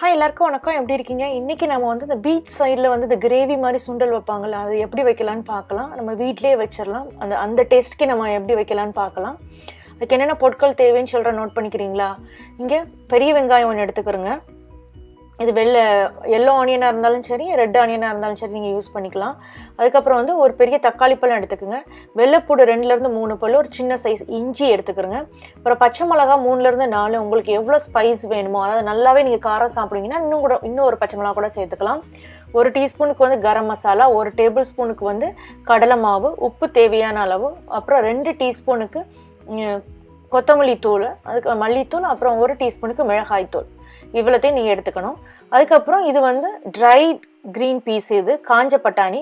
Hi எல்லாருக்கும் வணக்கம். எப்படி இருக்கீங்க? இன்றைக்கி நம்ம வந்து இந்த பீச் சைடில் வந்து இந்த கிரேவி மாதிரி சுண்டல் வைப்பாங்கள்ல, அது எப்படி வைக்கலான்னு பார்க்கலாம். நம்ம வீட்டிலே வச்சிடலாம். அந்த டேஸ்ட்டுக்கே நம்ம எப்படி வைக்கலான்னு பார்க்கலாம். அதுக்கு என்னென்ன பொருட்கள் தேவைன்னு சொல்கிறேன், நோட் பண்ணிக்கிறீங்களா? இங்கே பெரிய வெங்காயம் ஒன்று எடுத்துக்கிறோங்க. இது எல்லோ ஆனியனாக இருந்தாலும் சரி, ரெட் ஆனியனாக இருந்தாலும் சரி நீங்கள் யூஸ் பண்ணிக்கலாம். அதுக்கப்புறம் வந்து ஒரு பெரிய தக்காளி பழம் எடுத்துக்கோங்க. வெள்ளைப்பூடு 2லேருந்து 3 பல், ஒரு சின்ன சைஸ் இஞ்சி எடுத்துக்கிறோங்க. அப்புறம் பச்சை மிளகா 3லேருந்து 4, உங்களுக்கு எவ்வளோ ஸ்பைஸ் வேணுமோ, அதாவது நல்லாவே நீங்கள் காரம் சாப்பிடுவீங்கன்னா இன்னும் ஒரு பச்சை மிளகா கூட சேர்த்துக்கலாம். 1 டீஸ்பூனுக்கு வந்து கரம் மசாலா, 1 டேபிள் ஸ்பூனுக்கு வந்து கடலை மாவு, உப்பு தேவையான அளவு, அப்புறம் 2 டீஸ்பூனுக்கு கொத்தமல்லி தூள், அதுக்கு மல்லித்தூள், அப்புறம் 1 டீஸ்பூனுக்கு மிளகாய் தூள். இவ்வளோத்தையும் நீங்கள் எடுத்துக்கணும். அதுக்கப்புறம் இது வந்து ட்ரை க்ரீன் பீஸ், இது காஞ்ச பட்டாணி,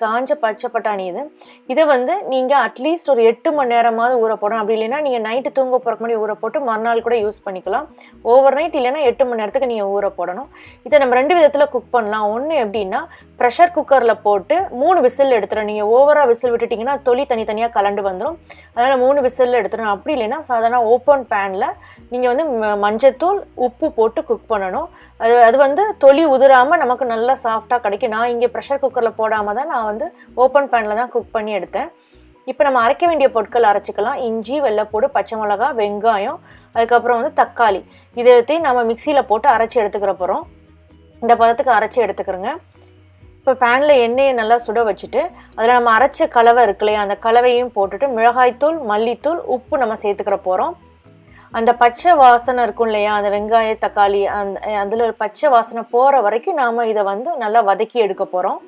காஞ்ச பச்சை பட்டாணி. இதை வந்து நீங்கள் அட்லீஸ்ட் ஒரு 8 மணி நேரமாவது ஊற போடணும். அப்படி இல்லைன்னா நீங்கள் நைட்டு தூங்க போகிறக்கு முன்னாடி ஊற போட்டு மறுநாள் கூட யூஸ் பண்ணிக்கலாம். ஓவர் நைட் இல்லைன்னா 8 மணி நேரத்துக்கு நீங்கள் ஊற போடணும். இதை நம்ம 2 விதத்தில் குக் பண்ணலாம். ஒன்று எப்படின்னா, ப்ரெஷர் குக்கரில் போட்டு 3 விசில் எடுத்துடும். நீங்கள் ஓவராக விசில் விட்டுட்டிங்கன்னா தொலி தனித்தனியாக கலண்டு வந்துடும். அதனால் 3 விசில் எடுத்துடணும். அப்படி இல்லைன்னா சாதாரண ஓப்பன் பேனில் நீங்கள் வந்து மஞ்சத்தூள் உப்பு போட்டு குக் பண்ணணும். அது வந்து தொலி உதிராமல் நமக்கு நல்லா சாஃப்டாக கிடைக்கும். நான் இங்கே ப்ரெஷர் குக்கரில் போடாமல் தான் நான் வந்து ஓப்பன் பேனில் தான் குக் பண்ணி எடுத்தேன். இப்போ நம்ம அரைக்க வேண்டிய பொருட்கள் அரைச்சிக்கலாம். இஞ்சி, வெள்ளைப்பூடு, பச்சை மிளகா, வெங்காயம், அதுக்கப்புறம் வந்து தக்காளி. இதைத்தையும் நம்ம மிக்சியில் போட்டு அரைச்சி எடுத்துக்கிற போகிறோம். இந்த பதத்துக்கு அரைச்சி எடுத்துக்கிறோங்க. இப்போ பேனில் எண்ணெயை நல்லா சுட வச்சுட்டு அதில் நம்ம அரைச்ச கலவை இருக்கு இல்லையா, அந்த கலவையும் போட்டுட்டு மிளகாய்த்தூள், மல்லித்தூள், உப்பு நம்ம சேர்த்துக்கிற போகிறோம். அந்த பச்சை வாசனை இருக்கும் இல்லையா, அந்த வெங்காய தக்காளி அதில் ஒரு பச்சை வாசனை போகிற வரைக்கும் நாம் இதை வந்து நல்லா வதக்கி எடுக்க போகிறோம்.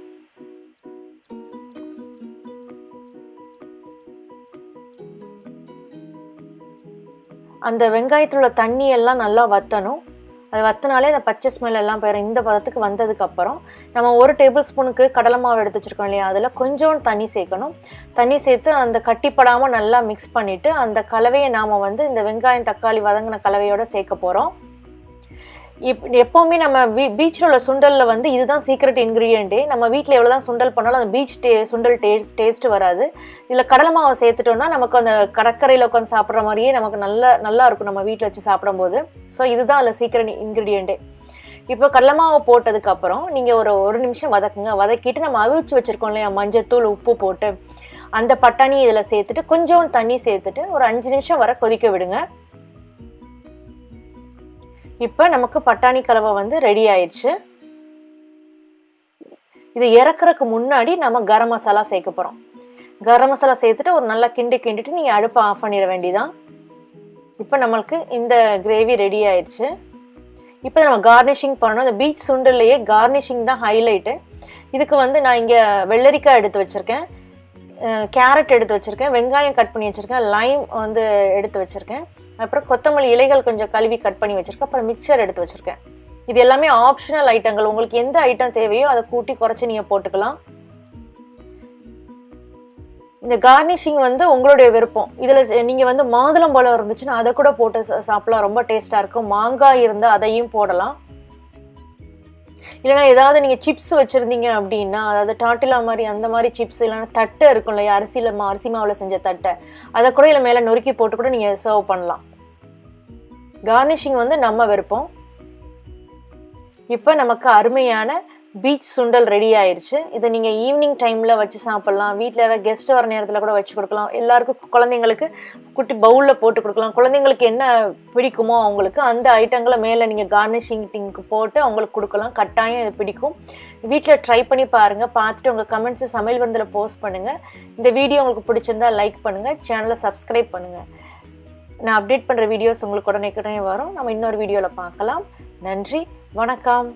அந்த வெங்காயத்தில் உள்ள தண்ணி எல்லாம் நல்லா வற்றணும். அது வற்றினாலே அந்த பச்சை ஸ்மெல் எல்லாம் போயிடும். இந்த பதத்துக்கு வந்ததுக்கப்புறம் நம்ம 1 டேபிள் ஸ்பூனுக்கு கடலை மாவு எடுத்து வச்சுருக்கோம் இல்லையா, அதில் கொஞ்சோண்டு தண்ணி சேர்க்கணும். தண்ணி சேர்த்து அந்த கட்டிப்படாமல் நல்லா மிக்ஸ் பண்ணிவிட்டு அந்த கலவையை நாம் வந்து இந்த வெங்காயம் தக்காளி வதங்கின கலவையோடு சேர்க்க போகிறோம். எப்போவுமே நம்ம பீச்சில் உள்ள சுண்டலில் வந்து இதுதான் சீக்ரெட் இன்க்ரீடியண்ட்டே. நம்ம வீட்டில் எவ்வளோ தான் சுண்டல் பண்ணாலும் அந்த பீச் சுண்டல் டேஸ்ட்டு வராது. இதில் கடலை மாவை சேர்த்துட்டோம்னா நமக்கு அந்த கடற்கரையில் உட்காந்து சாப்பிட்ற மாதிரியே நமக்கு நல்லா இருக்கும் நம்ம வீட்டில் வச்சு சாப்பிடும்போது. ஸோ இதுதான் அதில் சீக்ரெட் இன்க்ரீடியண்ட்டே. இப்போ கடலை மாவை போட்டதுக்கப்புறம் நீங்கள் ஒரு நிமிஷம் வதக்குங்க. வதக்கிட்டு நம்ம அவிச்சு வச்சுருக்கோம் இல்லையா, மஞ்சத்தூள் உப்பு போட்டு அந்த பட்டாணி இதில் சேர்த்துட்டு கொஞ்சோண்டு தண்ணி சேர்த்துட்டு ஒரு 5 நிமிஷம் வரை கொதிக்க விடுங்க. இப்போ நமக்கு பட்டாணி கலவை வந்து ரெடி ஆயிடுச்சு. இது இறக்குறதுக்கு முன்னாடி நம்ம கரம் மசாலா சேர்க்க போகிறோம். கரம் மசாலா சேர்த்துட்டு ஒரு நல்லா கிண்டிட்டு நீங்கள் அடுப்பை ஆஃப் பண்ணிட வேண்டியதான். இப்போ நம்மளுக்கு இந்த கிரேவி ரெடி ஆயிடுச்சு. இப்போ நம்ம கார்னிஷிங் பண்ணணும். இந்த பீச் சுண்டல்லையே கார்னிஷிங் தான் ஹைலைட்டு. இதுக்கு வந்து நான் இங்கே வெள்ளரிக்காய் எடுத்து வச்சுருக்கேன், கேரட் எடுத்து வச்சுருக்கேன், வெங்காயம் கட் பண்ணி வச்சுருக்கேன், லைம் வந்து எடுத்து வச்சுருக்கேன், அப்புறம் கொத்தமல்லி இலைகள் கொஞ்சம் கழுவி கட் பண்ணி வச்சுருக்கேன், அப்புறம் மிக்சர் எடுத்து வச்சுருக்கேன். இது எல்லாமே ஆப்ஷனல் ஐட்டங்கள். உங்களுக்கு எந்த ஐட்டம் தேவையோ அதை கூட்டி குறைச்சி நீங்கள் போட்டுக்கலாம். இந்த கார்னிஷிங் வந்து உங்களுடைய விருப்பம். இதில் நீங்கள் வந்து மாதுளம்பழம் இருந்துச்சுன்னா அதை கூட போட்டு சாப்பிடலாம், ரொம்ப டேஸ்ட்டாக இருக்கும். மாங்காய் இருந்தால் அதையும் போடலாம். இல்லைனா ஏதாவது நீங்கள் சிப்ஸ் வச்சுருந்தீங்க அப்படின்னா, அதாவது டாட்டிலா மாதிரி அந்த மாதிரி சிப்ஸ், இல்லைனா தட்டை இருக்கும் இல்லையா, அரிசி மாவில் செஞ்ச தட்டை, அதை கூட இல்லை மேலே நொறுக்கி போட்டு கூட நீங்கள் சர்வ் பண்ணலாம். கார்னிஷிங் வந்து நம்ம விருப்பம். இப்போ நமக்கு அருமையான பீச் சுண்டல் ரெடி ஆயிடுச்சு. இதை நீங்கள் ஈவினிங் டைமில் வச்சு சாப்பிட்லாம். வீட்டில் யாராவது கெஸ்ட் வர நேரத்தில் கூட வச்சு கொடுக்கலாம். எல்லாருக்கும் குழந்தைங்களுக்கு குட்டி பவுலில் போட்டு கொடுக்கலாம். குழந்தைங்களுக்கு என்ன பிடிக்குமோ அவங்களுக்கு அந்த ஐட்டங்களை மேலே நீங்கள் கார்னிஷிங்க்கு போட்டு அவங்களுக்கு கொடுக்கலாம். கட்டாயம் இது பிடிக்கும். வீட்டில் ட்ரை பண்ணி பாருங்கள். பார்த்துட்டு உங்கள் கமெண்ட்ஸை சமையல் விருந்தில் போஸ்ட் பண்ணுங்கள். இந்த வீடியோ உங்களுக்கு பிடிச்சிருந்தா லைக் பண்ணுங்கள், சேனலை சப்ஸ்கிரைப் பண்ணுங்கள். நான் அப்டேட் பண்ணுற வீடியோஸ் உங்களுக்கு உடனே வரும். நம்ம இன்னொரு வீடியோவில் பார்க்கலாம். நன்றி, வணக்கம்.